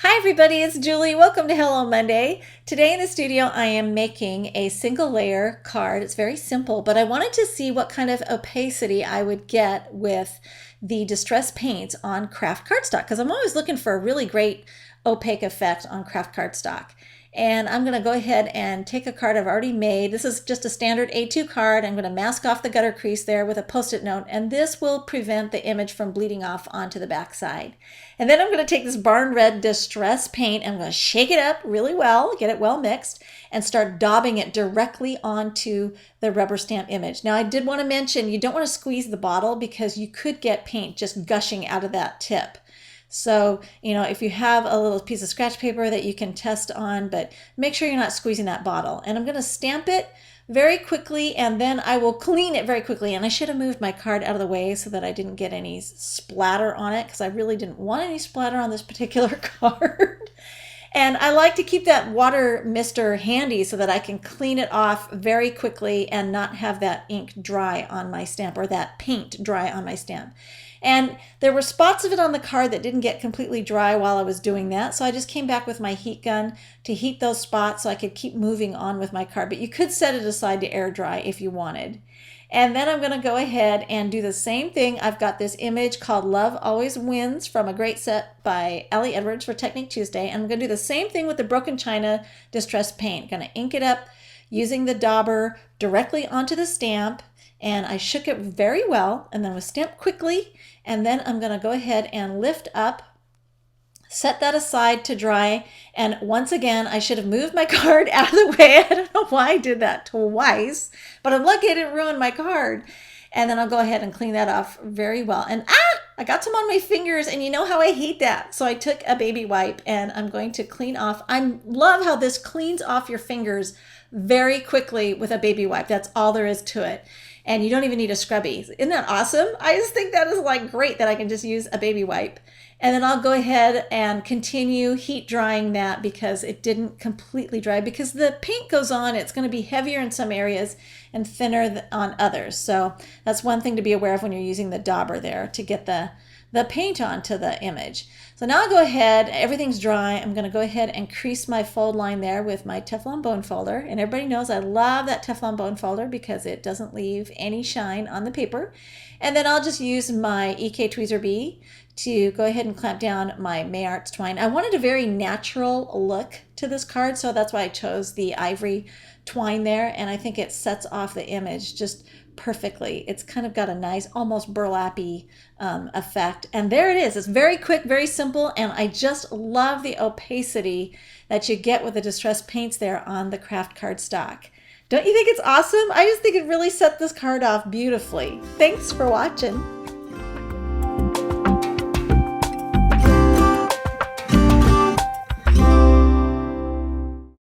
Hi everybody, it's Julie. Welcome to Hello Monday. Today in the studio I am making a single layer card. It's very simple, but I wanted to see what kind of opacity I would get with the distress paints on craft cardstock because I'm always looking for a really great opaque effect on craft cardstock. And I'm going to go ahead and take a card I've already made. This is just a standard A2 card. I'm going to mask off the gutter crease there with a post-it note, and this will prevent the image from bleeding off onto the back side. And then I'm going to take this Barn Red Distress paint and I'm going to shake it up really well, get it well mixed, and start daubing it directly onto the rubber stamp image. Now I did want to mention you don't want to squeeze the bottle because you could get paint just gushing out of that tip. So, if you have a little piece of scratch paper that you can test on, but make sure you're not squeezing that bottle. And I'm going to stamp it very quickly, and then I will clean it very quickly. And I should have moved my card out of the way so that I didn't get any splatter on it, because I really didn't want any splatter on this particular card. And I like to keep that water mister handy so that I can clean it off very quickly and not have that ink dry on my stamp, or that paint dry on my stamp. And there were spots of it on the card that didn't get completely dry while I was doing that. So I just came back with my heat gun to heat those spots so I could keep moving on with my card. But you could set it aside to air dry if you wanted. And then I'm going to go ahead and do the same thing. I've got this image called Love Always Wins from a great set by Ellie Edwards for Technique Tuesday. And I'm going to do the same thing with the Broken China Distress Paint. Going to ink it up using the dauber directly onto the stamp. And I shook it very well and then was stamped quickly. And then I'm going to go ahead and lift up, set that aside to dry. And once again, I should have moved my card out of the way. I don't know why I did that twice, but I'm lucky I didn't ruin my card. And then I'll go ahead and clean that off very well. And I got some on my fingers, and you know how I hate that. So I took a baby wipe and I'm going to clean off. I love how this cleans off your fingers very quickly with a baby wipe. That's all there is to it. And you don't even need a scrubby. Isn't that awesome? I just think that is like great that I can just use a baby wipe. And then I'll go ahead and continue heat drying that because it didn't completely dry. Because the paint goes on, it's going to be heavier in some areas and thinner on others. So that's one thing to be aware of when you're using the dauber there to get the paint onto the image. So now I'll go ahead, everything's dry. I'm going to go ahead and crease my fold line there with my Teflon bone folder. And everybody knows I love that Teflon bone folder because it doesn't leave any shine on the paper. And then I'll just use my EK Tweezer B to go ahead and clamp down my May Arts twine. I wanted a very natural look to this card, so that's why I chose the ivory twine there, and I think it sets off the image just perfectly. It's kind of got a nice, almost burlappy effect. And there it is. It's very quick, very simple, and I just love the opacity that you get with the distress paints there on the craft cardstock. Don't you think it's awesome? I just think it really set this card off beautifully. Thanks for watching.